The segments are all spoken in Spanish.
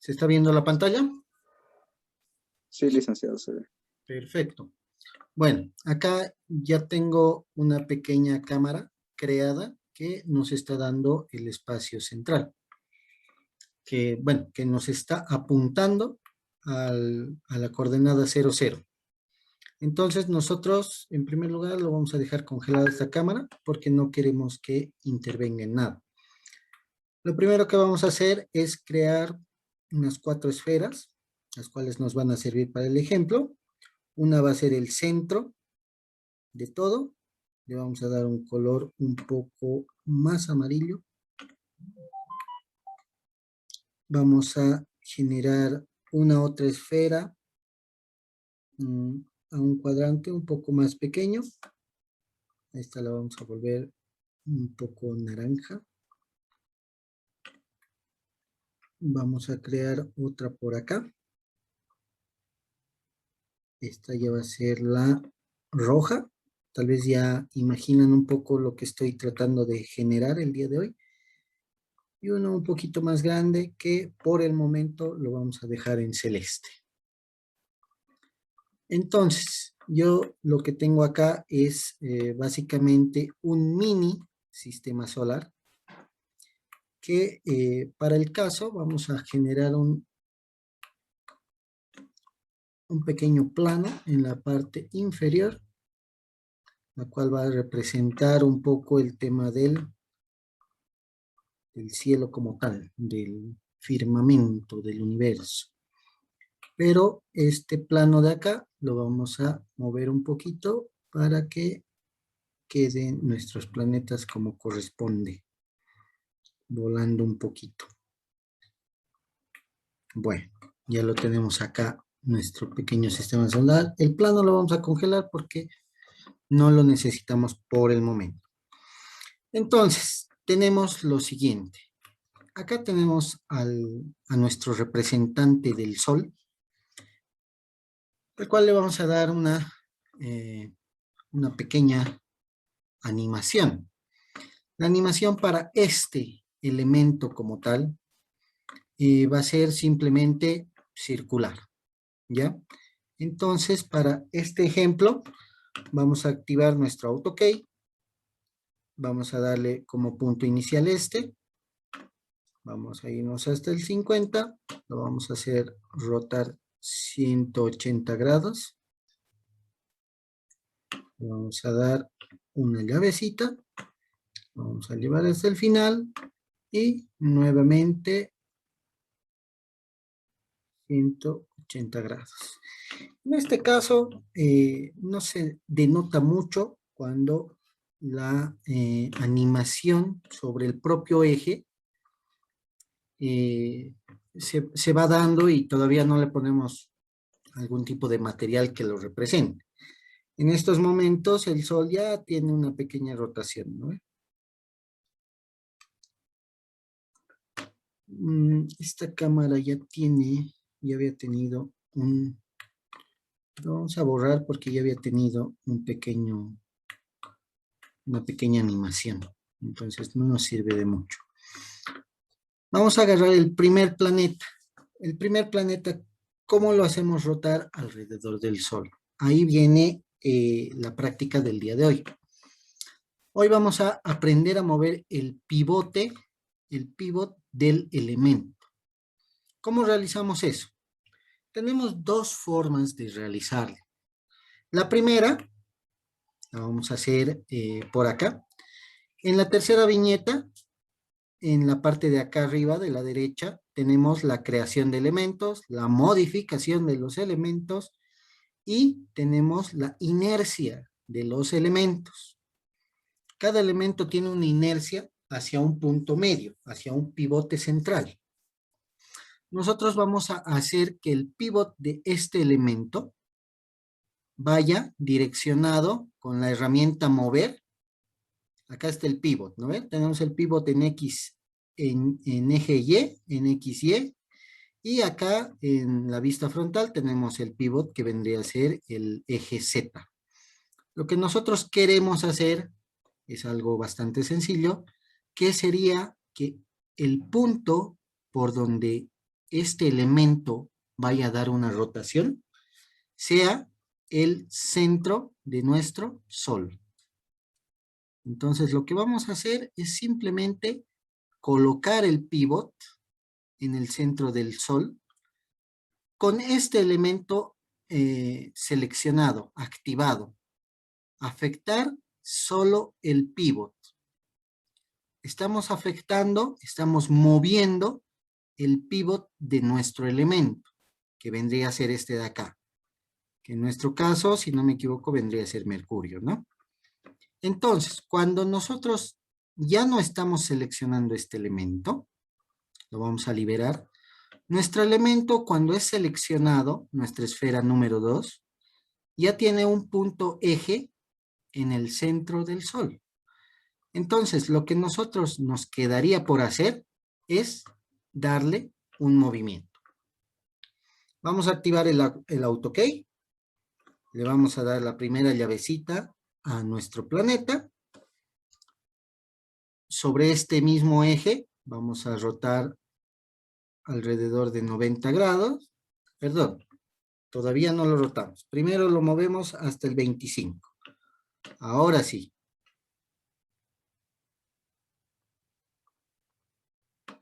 ¿Se está viendo la pantalla? Sí, licenciado, se ve. Perfecto. Bueno, acá ya tengo una pequeña cámara creada que nos está dando el espacio central, que, bueno, que nos está apuntando a la coordenada 00. Entonces nosotros, en primer lugar, lo vamos a dejar congelada esta cámara porque no queremos que intervenga en nada. Lo primero que vamos a hacer es crear unas 4 esferas, las cuales nos van a servir para el ejemplo. Una va a ser el centro de todo. Le vamos a dar un color un poco más amarillo. Vamos a generar una otra esfera a un cuadrante un poco más pequeño. Esta la vamos a volver un poco naranja. Vamos a crear otra por acá. Esta ya va a ser la roja. Tal vez ya imaginan un poco lo que estoy tratando de generar el día de hoy. Y uno un poquito más grande que por el momento lo vamos a dejar en celeste. Entonces, yo lo que tengo acá es básicamente un mini sistema solar que para el caso vamos a generar un pequeño plano en la parte inferior, la cual va a representar un poco el tema del cielo como tal, del firmamento, del universo. Pero este plano de acá lo vamos a mover un poquito para que queden nuestros planetas como corresponde, volando un poquito. Bueno, ya lo tenemos acá, nuestro pequeño sistema solar. El plano lo vamos a congelar porque no lo necesitamos por el momento. Entonces, tenemos lo siguiente. Acá tenemos a nuestro representante del Sol, al cual le vamos a dar una pequeña animación. La animación para este elemento como tal va a ser simplemente circular, ¿ya? Entonces, para este ejemplo, vamos a activar nuestro AutoKey. Vamos a darle como punto inicial este. Vamos a irnos hasta el 50. Lo vamos a hacer rotar 180 grados. Vamos a dar una llavecita. Vamos a llevar hasta el final. Y nuevamente 180 grados. En este caso, no se denota mucho cuando la animación sobre el propio eje se va dando y todavía no le ponemos algún tipo de material que lo represente. En estos momentos el Sol ya tiene una pequeña rotación, ¿no? Esta cámara ya había tenido lo vamos a borrar porque ya había tenido una pequeña animación. Entonces no nos sirve de mucho. Vamos a agarrar el primer planeta. El primer planeta, ¿cómo lo hacemos rotar alrededor del Sol? Ahí viene la práctica del día de hoy. Hoy vamos a aprender a mover el pivot del elemento. ¿Cómo realizamos eso? Tenemos dos formas de realizarlo. La primera, la vamos a hacer por acá. En la tercera viñeta, en la parte de acá arriba, de la derecha, tenemos la creación de elementos, la modificación de los elementos y tenemos la inercia de los elementos. Cada elemento tiene una inercia hacia un punto medio, hacia un pivote central. Nosotros vamos a hacer que el pivot de este elemento vaya direccionado con la herramienta mover. Acá está el pivot, ¿no ven? Tenemos el pivot en X, en eje Y, en XY, y acá en la vista frontal tenemos el pivot que vendría a ser el eje Z. Lo que nosotros queremos hacer es algo bastante sencillo, que sería que el punto por donde este elemento vaya a dar una rotación sea el centro de nuestro Sol. Entonces, lo que vamos a hacer es simplemente colocar el pivot en el centro del Sol con este elemento seleccionado, activado. Afectar solo el pivot. Estamos afectando, estamos moviendo el pivot de nuestro elemento, que vendría a ser este de acá. Que en nuestro caso, si no me equivoco, vendría a ser Mercurio, ¿no? Entonces, cuando nosotros ya no estamos seleccionando este elemento, lo vamos a liberar. Nuestro elemento, cuando es seleccionado, nuestra esfera número 2, ya tiene un punto eje en el centro del Sol. Entonces, lo que nosotros nos quedaría por hacer es darle un movimiento. Vamos a activar el AutoKey. Le vamos a dar la primera llavecita a nuestro planeta. Sobre este mismo eje vamos a rotar alrededor de 90 grados. Perdón, todavía no lo rotamos. Primero lo movemos hasta el 25. Ahora sí.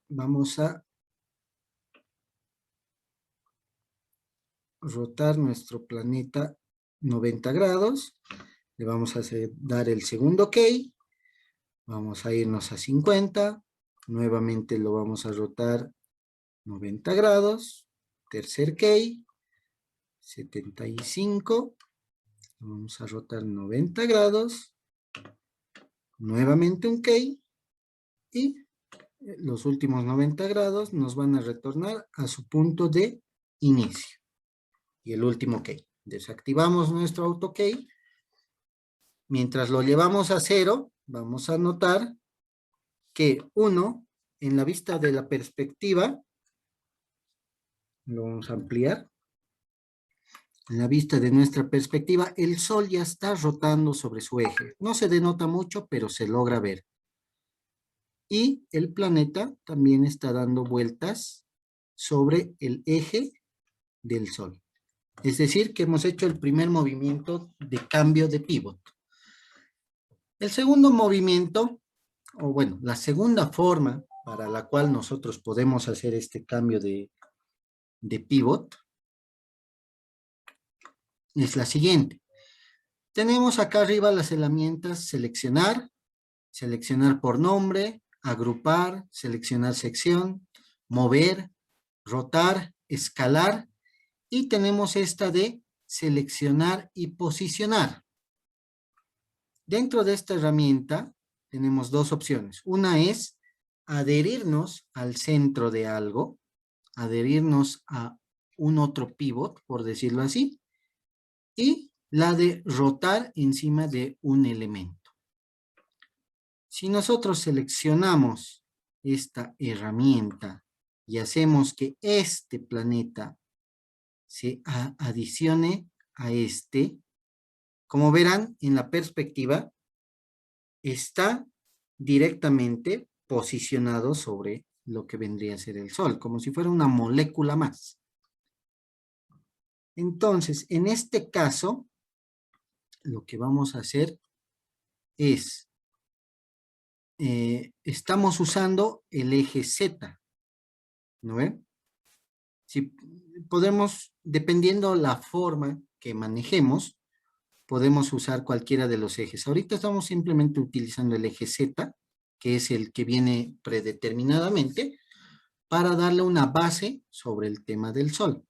Vamos a rotar nuestro planeta 90 grados. Le vamos a dar el segundo key. Vamos a irnos a 50. Nuevamente lo vamos a rotar 90 grados. Tercer key. 75. Vamos a rotar 90 grados. Nuevamente un key. Y los últimos 90 grados nos van a retornar a su punto de inicio. Y el último key. Desactivamos nuestro AutoKey. Mientras lo llevamos a 0, vamos a notar que 1, en la vista de la perspectiva, lo vamos a ampliar. En la vista de nuestra perspectiva, el Sol ya está rotando sobre su eje. No se denota mucho, pero se logra ver. Y el planeta también está dando vueltas sobre el eje del Sol. Es decir, que hemos hecho el primer movimiento de cambio de pivot. El segundo movimiento, o bueno, la segunda forma para la cual nosotros podemos hacer este cambio de pivot es la siguiente. Tenemos acá arriba las herramientas seleccionar, seleccionar por nombre, agrupar, seleccionar sección, mover, rotar, escalar, y tenemos esta de seleccionar y posicionar. Dentro de esta herramienta tenemos dos opciones. Una es adherirnos al centro de algo, adherirnos a un otro pivot, por decirlo así, y la de rotar encima de un elemento. Si nosotros seleccionamos esta herramienta y hacemos que este planeta se adicione a este, como verán en la perspectiva, está directamente posicionado sobre lo que vendría a ser el Sol, como si fuera una molécula más. Entonces, en este caso, lo que vamos a hacer es, estamos usando el eje Z, ¿no ven? Si podemos, dependiendo la forma que manejemos, podemos usar cualquiera de los ejes. Ahorita estamos simplemente utilizando el eje Z, que es el que viene predeterminadamente, para darle una base sobre el tema del Sol.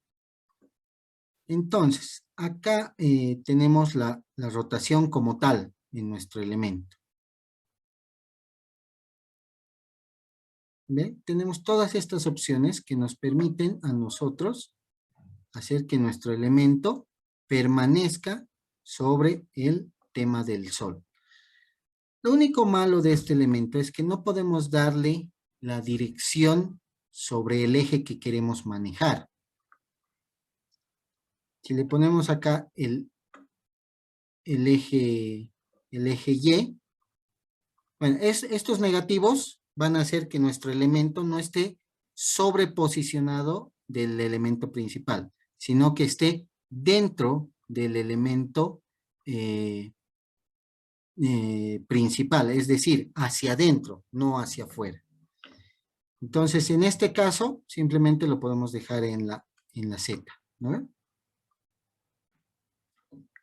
Entonces, acá tenemos la rotación como tal en nuestro elemento. ¿Ve? Tenemos todas estas opciones que nos permiten a nosotros hacer que nuestro elemento permanezca sobre el tema del Sol. Lo único malo de este elemento es que no podemos darle la dirección sobre el eje que queremos manejar. Si le ponemos acá el eje Y, bueno, estos negativos van a hacer que nuestro elemento no esté sobreposicionado del elemento principal, sino que esté dentro del elemento principal, es decir, hacia adentro, no hacia afuera. Entonces, en este caso, simplemente lo podemos dejar en la Z, ¿no?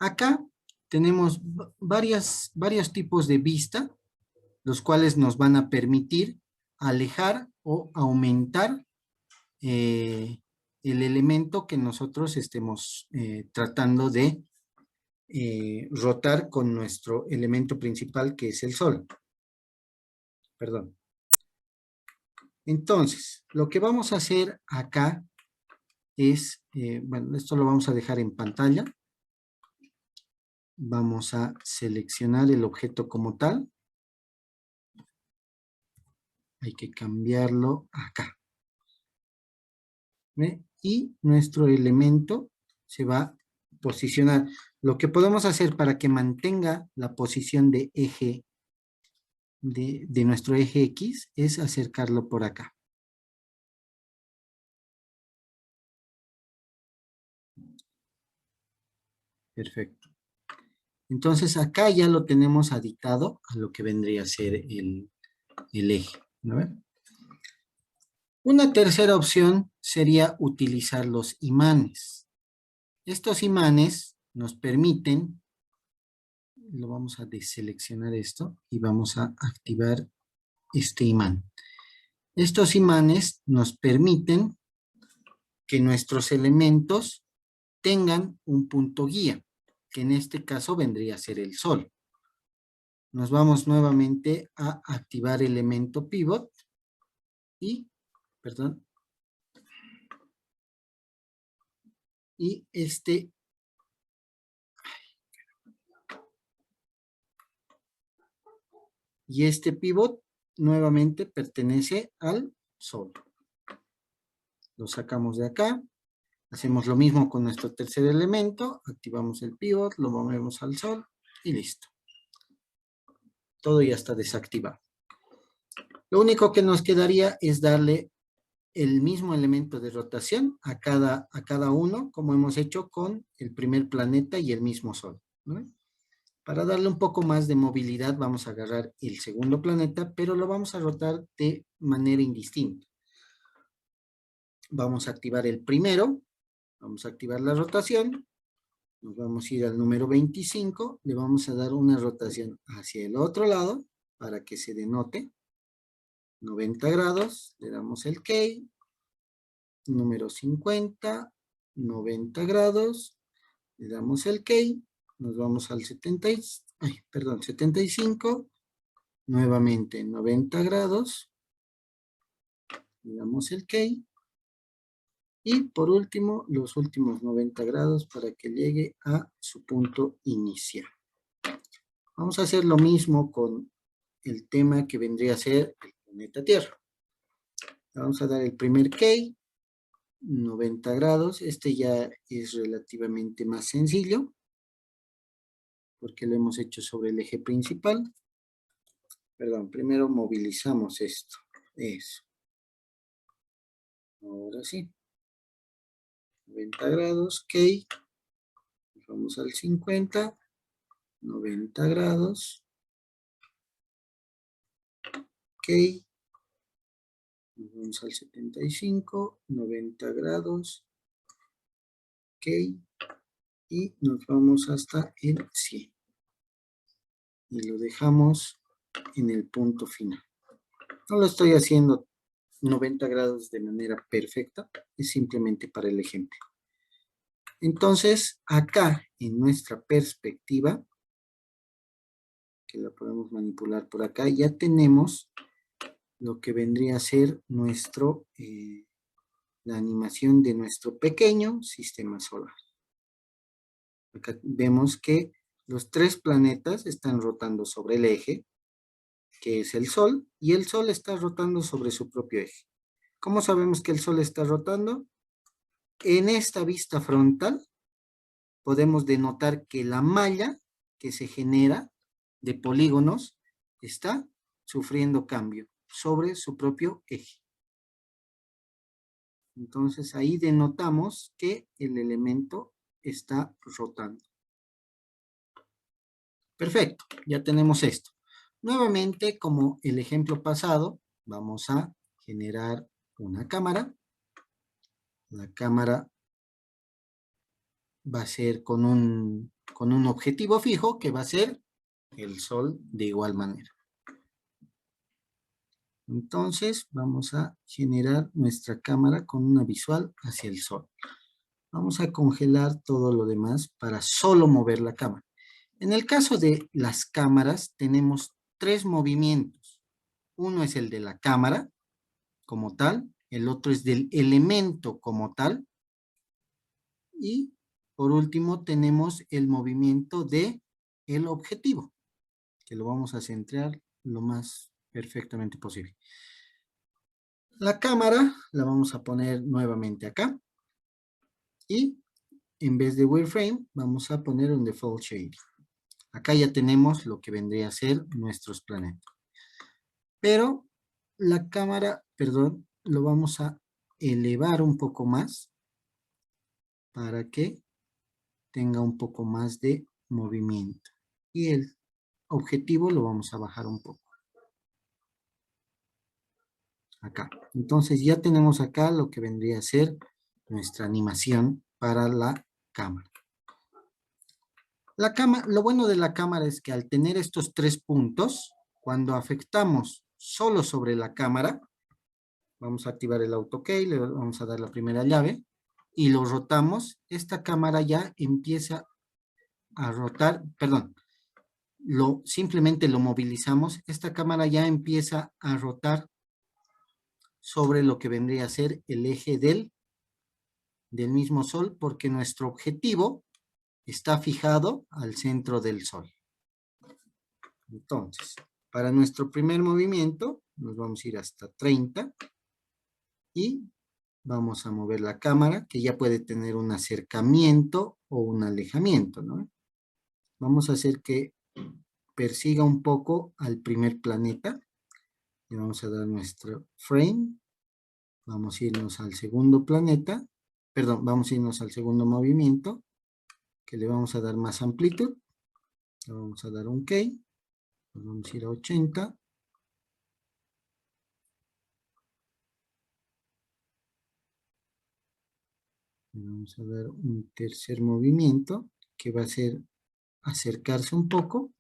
Acá tenemos varios tipos de vista, los cuales nos van a permitir alejar o aumentar el elemento que nosotros estemos tratando de rotar con nuestro elemento principal, que es el Sol. Perdón. Entonces, lo que vamos a hacer acá es, bueno, esto lo vamos a dejar en pantalla. Vamos a seleccionar el objeto como tal. Hay que cambiarlo acá. ¿Ve? Y nuestro elemento se va a posicionar. Lo que podemos hacer para que mantenga la posición de eje, de nuestro eje X, es acercarlo por acá. Perfecto. Entonces acá ya lo tenemos adictado a lo que vendría a ser el eje, ¿no? Una tercera opción sería utilizar los imanes. Estos imanes nos permiten, lo vamos a deseleccionar esto y vamos a activar este imán. Estos imanes nos permiten que nuestros elementos tengan un punto guía, que en este caso vendría a ser el Sol. Nos vamos nuevamente a activar elemento pivot y, perdón, y este pivot nuevamente pertenece al Sol. Lo sacamos de acá, hacemos lo mismo con nuestro tercer elemento, activamos el pivot, lo movemos al Sol y listo. Todo ya está desactivado. Lo único que nos quedaría es darle el mismo elemento de rotación a cada uno, como hemos hecho con el primer planeta y el mismo Sol, ¿no? Para darle un poco más de movilidad, vamos a agarrar el segundo planeta, pero lo vamos a rotar de manera indistinta. Vamos a activar el primero, vamos a activar la rotación, nos vamos a ir al número 25, le vamos a dar una rotación hacia el otro lado, para que se denote, 90 grados, le damos el key, número 50, 90 grados, le damos el key, nos vamos al 75, nuevamente 90 grados, le damos el key, y por último, los últimos 90 grados para que llegue a su punto inicial. Vamos a hacer lo mismo con el tema que vendría a ser el planeta Tierra. Vamos a dar el primer key, 90 grados. Este ya es relativamente más sencillo, porque lo hemos hecho sobre el eje principal. Perdón, primero movilizamos esto. Eso. Ahora sí. 90 grados, key. Vamos al 50. 90 grados. Ok. Nos vamos al 75, 90 grados. Ok. Y nos vamos hasta el 100. Y lo dejamos en el punto final. No lo estoy haciendo 90 grados de manera perfecta, es simplemente para el ejemplo. Entonces, acá en nuestra perspectiva, que la podemos manipular por acá, ya tenemos lo que vendría a ser nuestro, la animación de nuestro pequeño sistema solar. Acá vemos que los tres planetas están rotando sobre el eje, que es el Sol, y el Sol está rotando sobre su propio eje. ¿Cómo sabemos que el Sol está rotando? En esta vista frontal podemos denotar que la malla que se genera de polígonos está sufriendo cambio sobre su propio eje. Entonces ahí denotamos que el elemento está rotando. Perfecto, ya tenemos esto. Nuevamente, como el ejemplo pasado, vamos a generar una cámara. La cámara va a ser con un objetivo fijo que va a ser el sol de igual manera. Entonces vamos a generar nuestra cámara con una visual hacia el sol. Vamos a congelar todo lo demás para solo mover la cámara. En el caso de las cámaras tenemos 3 movimientos. Uno es el de la cámara como tal, el otro es del elemento como tal y por último tenemos el movimiento de el objetivo, que lo vamos a centrar lo más perfectamente posible. La cámara la vamos a poner nuevamente acá y en vez de wireframe vamos a poner un default shading. Acá ya tenemos lo que vendría a ser nuestros planetas. Pero la cámara, perdón, lo vamos a elevar un poco más para que tenga un poco más de movimiento. Y el objetivo lo vamos a bajar un poco. Acá. Entonces ya tenemos acá lo que vendría a ser nuestra animación para la cámara. Lo bueno de la cámara es que al tener estos 3 puntos, cuando afectamos solo sobre la cámara, vamos a activar el AutoKey, le vamos a dar la primera llave y lo rotamos, esta cámara ya empieza a rotar, perdón, simplemente lo movilizamos, esta cámara ya empieza a rotar sobre lo que vendría a ser el eje del mismo Sol, porque nuestro objetivo está fijado al centro del Sol. Entonces, para nuestro primer movimiento, nos vamos a ir hasta 30 y vamos a mover la cámara, que ya puede tener un acercamiento o un alejamiento, ¿no? Vamos a hacer que persiga un poco al primer planeta. Le vamos a dar nuestro frame. Vamos a irnos al segundo planeta. Perdón, vamos a irnos al segundo movimiento, que le vamos a dar más amplitud. Le vamos a dar un key. Nos vamos a ir a 80. Vamos a dar un tercer movimiento que va a ser acercarse un poco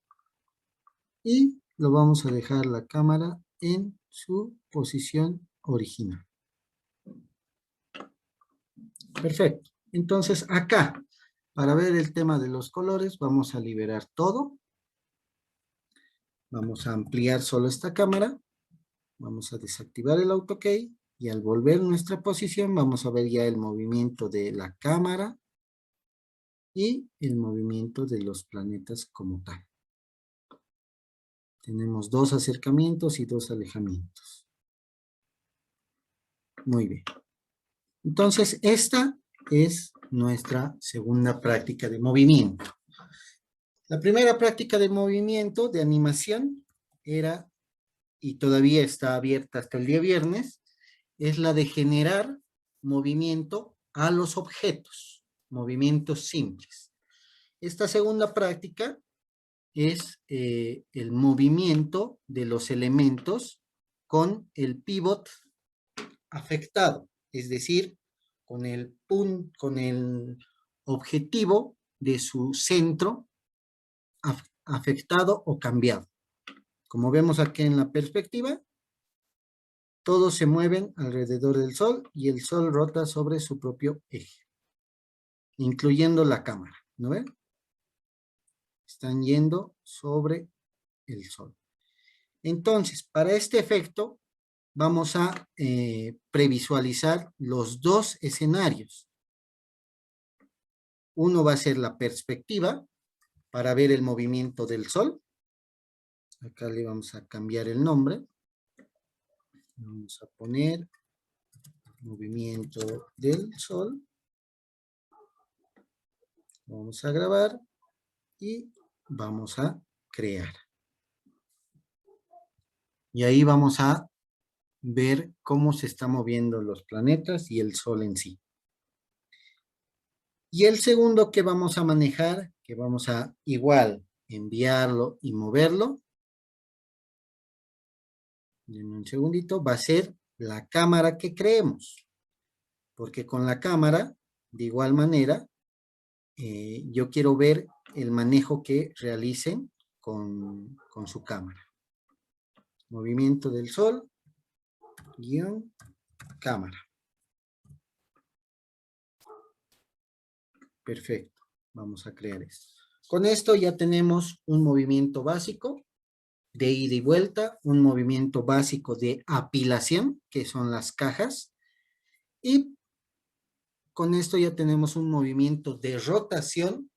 y lo vamos a dejar la cámara en su posición original. Perfecto. Entonces acá, para ver el tema de los colores, vamos a liberar todo. Vamos a ampliar solo esta cámara. Vamos a desactivar el AutoKey. Y al volver nuestra posición, vamos a ver ya el movimiento de la cámara y el movimiento de los planetas como tal. Tenemos 2 acercamientos y 2 alejamientos. Muy bien. Entonces, esta es nuestra segunda práctica de movimiento. La primera práctica de movimiento, de animación, era, y todavía está abierta hasta el día viernes, es la de generar movimiento a los objetos, movimientos simples. Esta segunda práctica es el movimiento de los elementos con el pivot afectado, es decir, con el objetivo de su centro afectado o cambiado. Como vemos aquí en la perspectiva, todos se mueven alrededor del Sol y el Sol rota sobre su propio eje, incluyendo la cámara, ¿no ven? Están yendo sobre el Sol. Entonces, para este efecto, vamos a previsualizar los 2 escenarios. Uno va a ser la perspectiva para ver el movimiento del Sol. Acá le vamos a cambiar el nombre. Vamos a poner movimiento del Sol. Vamos a grabar y vamos a crear. Y ahí vamos a ver cómo se están moviendo los planetas y el Sol en sí. Y el segundo que vamos a manejar, que vamos a igual enviarlo y moverlo, denme un segundito, va a ser la cámara que creemos. Porque con la cámara, de igual manera, yo quiero ver el manejo que realicen con su cámara. Movimiento del Sol, guión, cámara. Perfecto, vamos a crear esto. Con esto ya tenemos un movimiento básico de ida y vuelta, un movimiento básico de apilación, que son las cajas, y con esto ya tenemos un movimiento de rotación,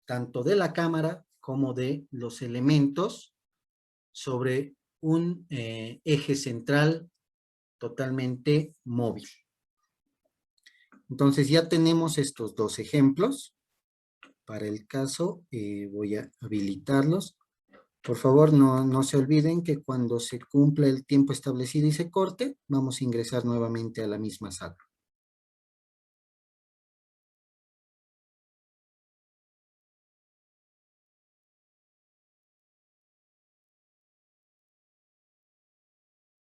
tanto de la cámara como de los elementos, sobre un eje central totalmente móvil. Entonces ya tenemos estos dos ejemplos. Para el caso, voy a habilitarlos. Por favor, no se olviden que cuando se cumpla el tiempo establecido y se corte, vamos a ingresar nuevamente a la misma sala.